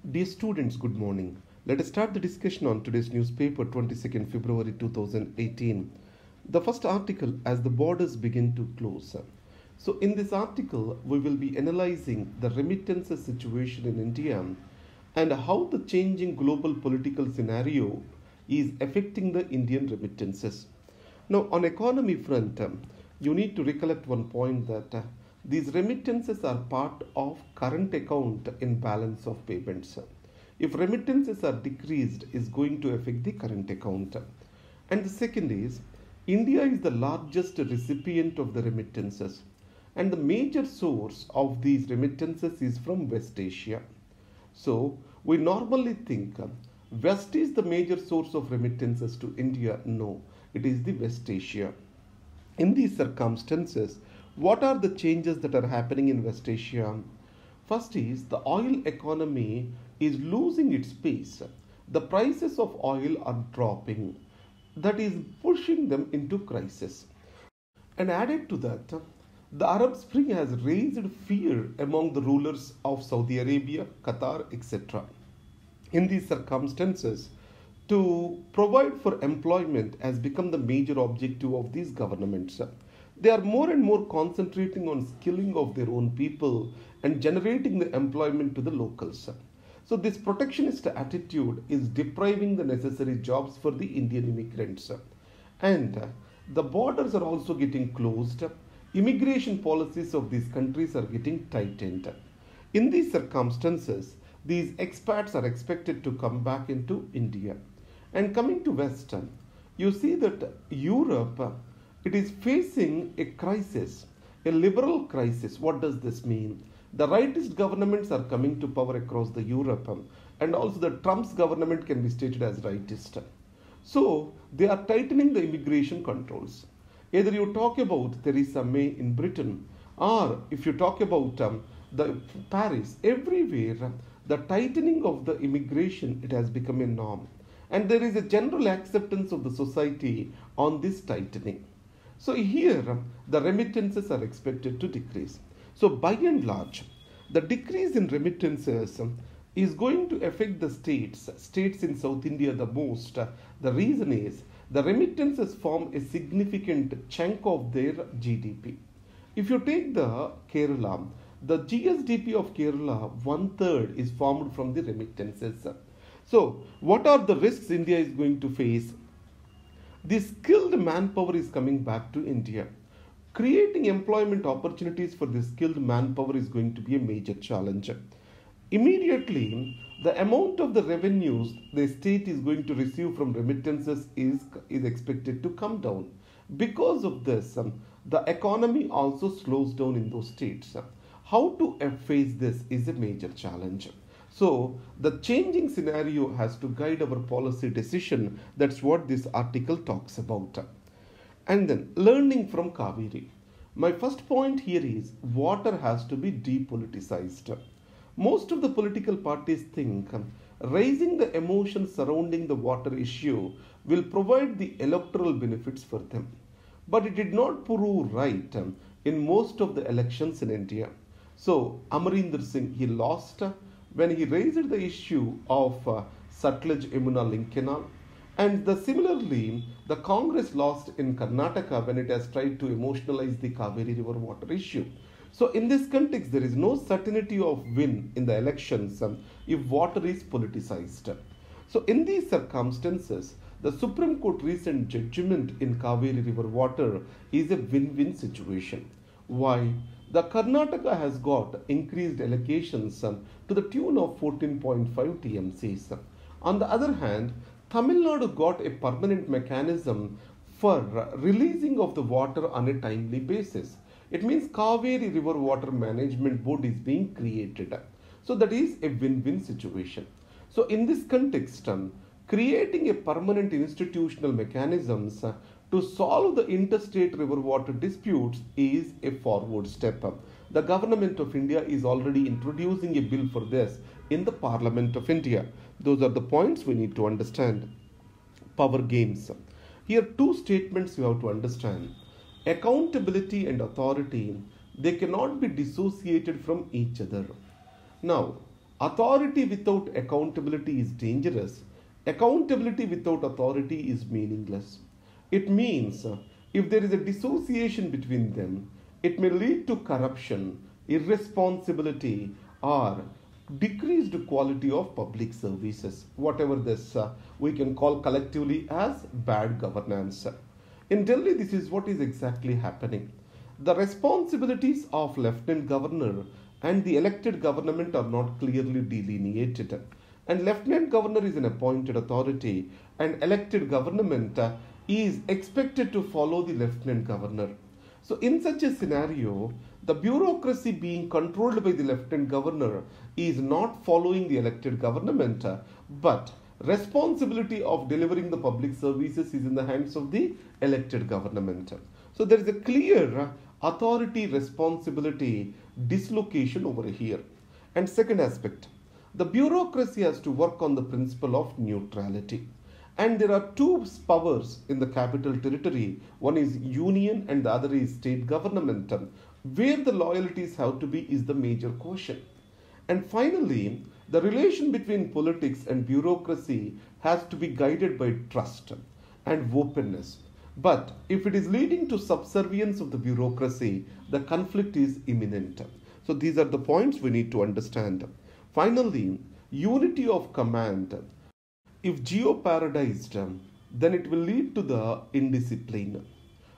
Dear students, good morning. Let us start the discussion on today's newspaper, 22nd February 2018. The first article, as the borders begin to close. So, in this article, we will be analyzing the remittances situation in India and how the changing global political scenario is affecting the Indian remittances. Now, on economy front, you need to recollect one point that these remittances are part of current account in balance of payments. If remittances are decreased, is going to affect the current account. And the second is, India is the largest recipient of the remittances, and the major source of these remittances is from West Asia. So, we normally think West is the major source of remittances to India. No, it is the West Asia. In these circumstances, what are the changes that are happening in West Asia? First is the oil economy is losing its pace. The prices of oil are dropping. That is pushing them into crisis. And added to that, the Arab Spring has raised fear among the rulers of Saudi Arabia, Qatar, etc. In these circumstances, to provide for employment has become the major objective of these governments. They are more and more concentrating on skilling of their own people and generating the employment to the locals. So this protectionist attitude is depriving the necessary jobs for the Indian immigrants. And the borders are also getting closed. Immigration policies of these countries are getting tightened. In these circumstances, these expats are expected to come back into India. And coming to West, you see that Europe, it is facing a crisis, a liberal crisis. What does this mean? The rightist governments are coming to power across the Europe, and also the Trump's government can be stated as rightist. So they are tightening the immigration controls. Either you talk about Theresa May in Britain, or if you talk about the Paris, everywhere the tightening of the immigration, it has become a norm. And there is a general acceptance of the society on this tightening. So here the remittances are expected to decrease. So by and large, the decrease in remittances is going to affect the states in South India the most. The reason is the remittances form a significant chunk of their GDP. If you take the Kerala, the GSDP of Kerala, 1/3 is formed from the remittances. So what are the risks India is going to face? The skilled manpower is coming back to India. Creating employment opportunities for the skilled manpower is going to be a major challenge. Immediately, the amount of the revenues the state is going to receive from remittances is expected to come down. Because of this, the economy also slows down in those states. How to face this is a major challenge. So, the changing scenario has to guide our policy decision. That's what this article talks about. And then, learning from Kaveri. My first point here is water has to be depoliticized. Most of the political parties think raising the emotions surrounding the water issue will provide the electoral benefits for them. But it did not prove right in most of the elections in India. So, Amarinder Singh, he lost when he raised the issue of Sutlej Yamuna link canal, and similarly the Congress lost in Karnataka when it has tried to emotionalize the Kaveri river water issue. So in this context, there is no certainty of win in the elections if water is politicized. So in these circumstances, the Supreme Court recent judgment in Kaveri river water is a win-win situation. Why? The Karnataka has got increased allocations to the tune of 14.5 TMCs. On the other hand, Tamil Nadu got a permanent mechanism for releasing of the water on a timely basis. It means Kaveri River Water Management Board is being created. So that is a win-win situation. So in this context, creating a permanent institutional mechanisms to solve the interstate river water disputes is a forward step. The government of India is already introducing a bill for this in the Parliament of India. Those are the points we need to understand. Power games. Here two statements you have to understand. Accountability and authority, they cannot be dissociated from each other. Now, Authority without accountability is dangerous. Accountability without authority is meaningless. It means if there is a dissociation between them, it may lead to corruption, irresponsibility, or decreased quality of public services, whatever this we can call collectively as bad governance. In Delhi, this is what is exactly happening. The responsibilities of Lieutenant Governor and the elected government are not clearly delineated. And Lieutenant Governor is an appointed authority, and elected government is expected to follow the Lieutenant Governor. So, in such a scenario, the bureaucracy being controlled by the Lieutenant Governor is not following the elected government, but responsibility of delivering the public services is in the hands of the elected government. So, there is a clear authority responsibility dislocation over here. And second aspect, the bureaucracy has to work on the principle of neutrality. And there are two powers in the capital territory. One is union and the other is state government. Where the loyalties have to be is the major question. And finally, the relation between politics and bureaucracy has to be guided by trust and openness. But if it is leading to subservience of the bureaucracy, the conflict is imminent. So these are the points we need to understand. Finally, unity of command. If geoparadized, then it will lead to the indiscipline.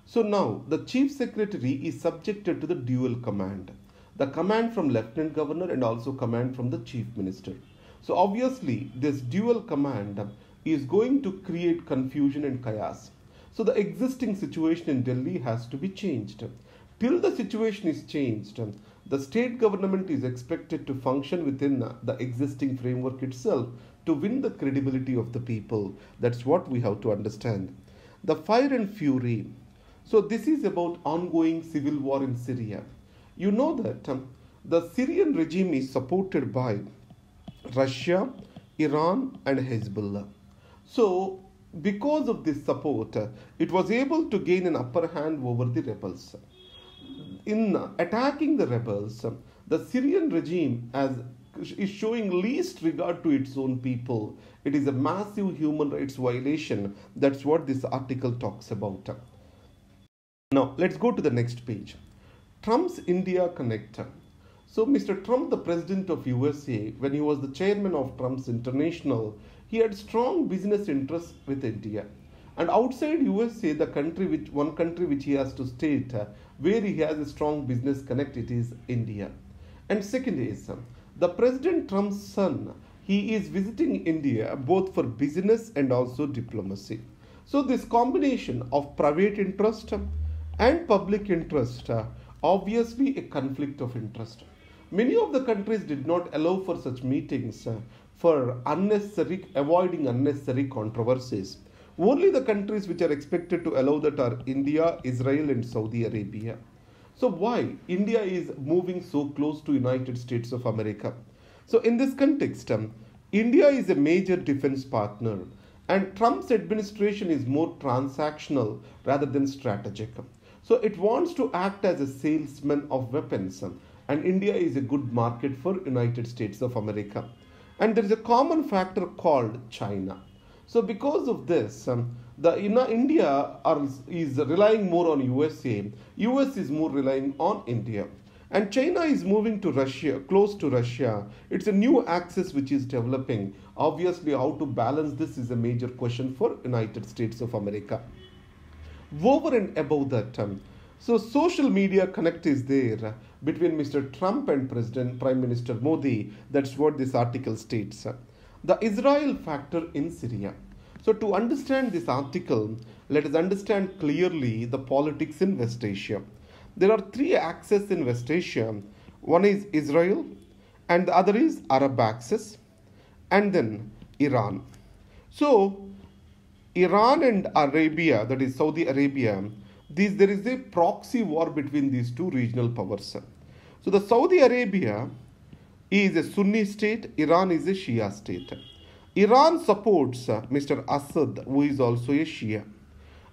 So now the chief secretary is subjected to the dual command. The command from Lieutenant Governor and also command from the chief minister. So obviously this dual command is going to create confusion and chaos. So the existing situation in Delhi has to be changed. Till the situation is changed, the state government is expected to function within the existing framework itself to win the credibility of the people. That's what we have to understand. The fire and fury. So this is about ongoing civil war in Syria. You know that the Syrian regime is supported by Russia, Iran and Hezbollah. So because of this support, it was able to gain an upper hand over the rebels. In attacking the rebels, the Syrian regime is showing least regard to its own people. It is a massive human rights violation. That's what this article talks about. Now, let's go to the next page. Trump's India Connect. So, Mr. Trump, the president of USA, when he was the chairman of Trump's International, he had strong business interests with India. And outside USA, one country which he has to state where he has a strong business connect, it is India. And second is, the President Trump's son, he is visiting India both for business and also diplomacy. So this combination of private interest and public interest, obviously a conflict of interest. Many of the countries did not allow for such meetings for avoiding unnecessary controversies. Only the countries which are expected to allow that are India, Israel and Saudi Arabia. So why India is moving so close to United States of America? So in this context, India is a major defense partner and Trump's administration is more transactional rather than strategic. So it wants to act as a salesman of weapons and India is a good market for United States of America. And there is a common factor called China. So because of this, India is relying more on USA. US is more relying on India. And China is moving to Russia, close to Russia. It's a new axis which is developing. Obviously, how to balance this is a major question for United States of America. Over and above that, so social media connect is there between Mr. Trump and Prime Minister Modi. That's what this article states. The Israel factor in Syria. So to understand this article, let us understand clearly the politics in West Asia. There are three axes in West Asia. One is Israel, and the other is Arab axis, and then Iran. So Iran and Arabia, that is Saudi Arabia, there is a proxy war between these two regional powers. So the Saudi Arabia is a Sunni state, Iran is a Shia state. Iran supports Mr. Assad, who is also a Shia.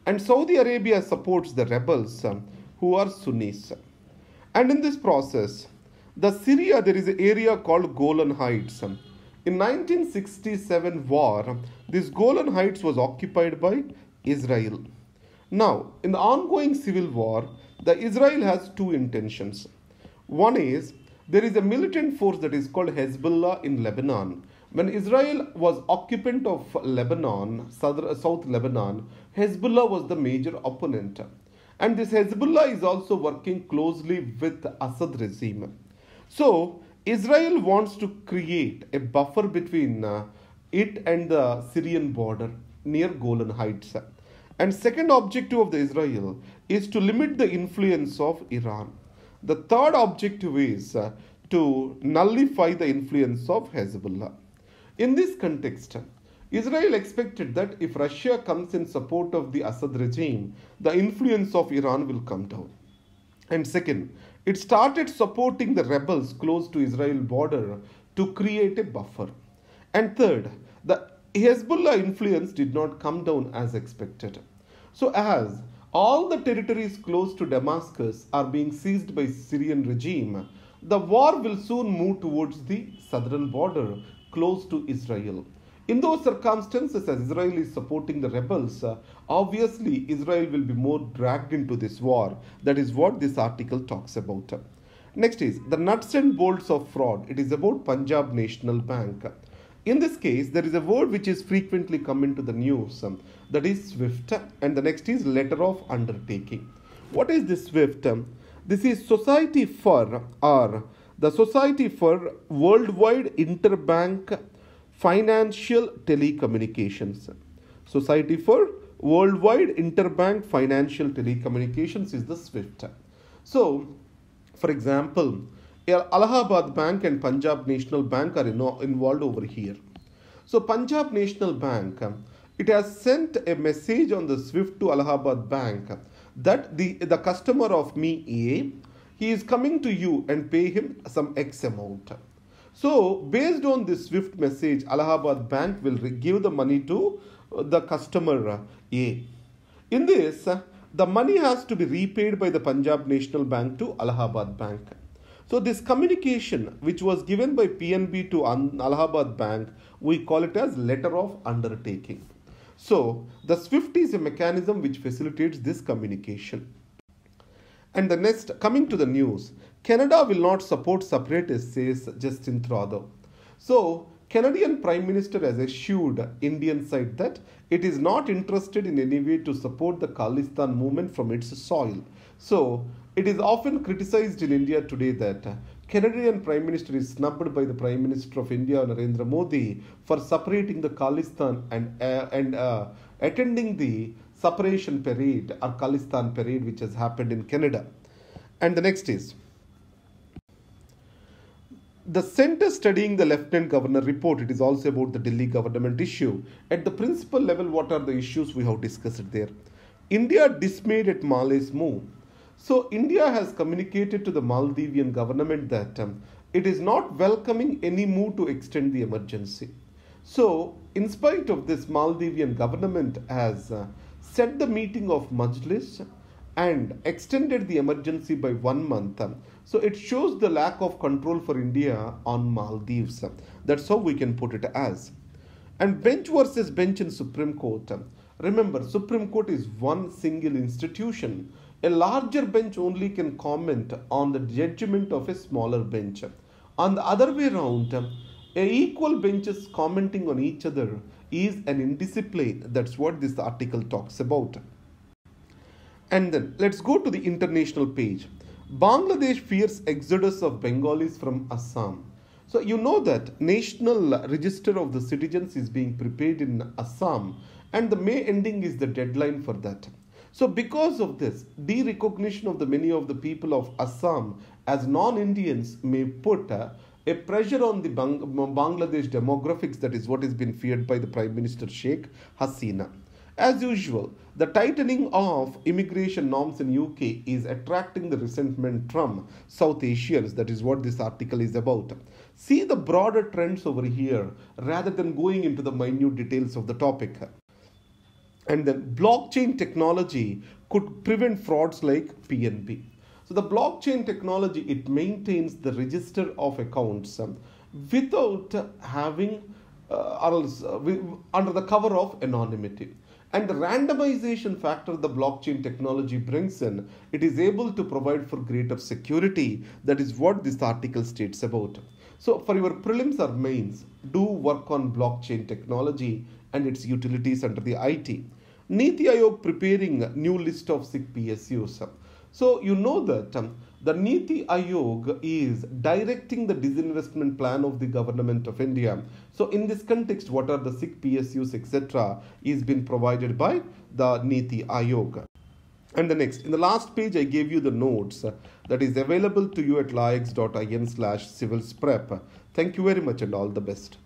And Saudi Arabia supports the rebels who are Sunnis. And in this process, The Syria, there is an area called Golan Heights. In 1967 war, this Golan Heights was occupied by Israel. Now, in the ongoing civil war, the Israel has two intentions. One is there is a militant force that is called Hezbollah in Lebanon. When Israel was occupant of Lebanon, South Lebanon, Hezbollah was the major opponent. And this Hezbollah is also working closely with the Assad regime. So, Israel wants to create a buffer between it and the Syrian border near Golan Heights. And second objective of the Israel is to limit the influence of Iran. The third objective is to nullify the influence of Hezbollah. In this context, Israel expected that if Russia comes in support of the Assad regime, the influence of Iran will come down. And second, it started supporting the rebels close to Israel border to create a buffer. And third, the Hezbollah influence did not come down as expected. So as all the territories close to Damascus are being seized by Syrian regime, the war will soon move towards the southern border close to Israel. In those circumstances, as Israel is supporting the rebels, obviously Israel will be more dragged into this war. That is what this article talks about. Next is the nuts and bolts of fraud. It is about Punjab National Bank. In this case, there is a word which is frequently come into the news, that is SWIFT, and the next is letter of undertaking. What is this SWIFT? This is Society for Worldwide Interbank Financial Telecommunications. Society for Worldwide Interbank Financial Telecommunications is the SWIFT. So, for example, Allahabad Bank and Punjab National Bank are involved over here. So, Punjab National Bank, it has sent a message on the SWIFT to Allahabad Bank that the customer of me A, he is coming to you and pay him some X amount. So, based on this SWIFT message, Allahabad Bank will give the money to the customer A. In this, the money has to be repaid by the Punjab National Bank to Allahabad Bank. So, this communication which was given by PNB to Allahabad Bank, we call it as letter of undertaking. So, the SWIFT is a mechanism which facilitates this communication. And the next, coming to the news, Canada will not support separatists, says Justin Trudeau. So, Canadian Prime Minister has assured Indian side that it is not interested in any way to support the Khalistan movement from its soil. So, it is often criticized in India today that Canadian Prime Minister is snubbed by the Prime Minister of India, Narendra Modi, for separating the Khalistan and attending the separation parade or Khalistan parade which has happened in Canada. And the next is the center studying the Lieutenant Governor report. It is also about the Delhi government issue. At the principal level, what are the issues we have discussed there? India dismayed at Malay's move. So, India has communicated to the Maldivian government that it is not welcoming any move to extend the emergency. So, in spite of this, Maldivian government has set the meeting of Majlis and extended the emergency by 1 month. So, it shows the lack of control for India on Maldives. That's how we can put it as. And bench versus bench in Supreme Court. Remember, Supreme Court is one single institution. A larger bench only can comment on the judgment of a smaller bench. On the other way around, equal benches commenting on each other is an indiscipline. That's what this article talks about. And then let's go to the international page. Bangladesh fears exodus of Bengalis from Assam. So you know that National Register of the Citizens is being prepared in Assam, and the May ending is the deadline for that. So because of this, de-recognition of the many of the people of Assam as non-Indians may put a pressure on the Bangladesh demographics. That is what has been feared by the Prime Minister Sheikh Hasina. As usual, the tightening of immigration norms in UK is attracting the resentment from South Asians. That is what this article is about. See the broader trends over here rather than going into the minute details of the topic. And then blockchain technology could prevent frauds like PNB. So the blockchain technology, it maintains the register of accounts without having under the cover of anonymity. And the randomization factor the blockchain technology brings in, it is able to provide for greater security. That is what this article states about. So for your prelims or mains, do work on blockchain technology and its utilities under the IT. Niti Aayog preparing new list of SIG PSUs. So you know that the Niti Aayog is directing the disinvestment plan of the government of India. So in this context, what are the SIG PSUs, etc. is been provided by the Niti Aayog. And the next, in the last page, I gave you the notes that is available to you at laix.in/CivilsPrep. Thank you very much and all the best.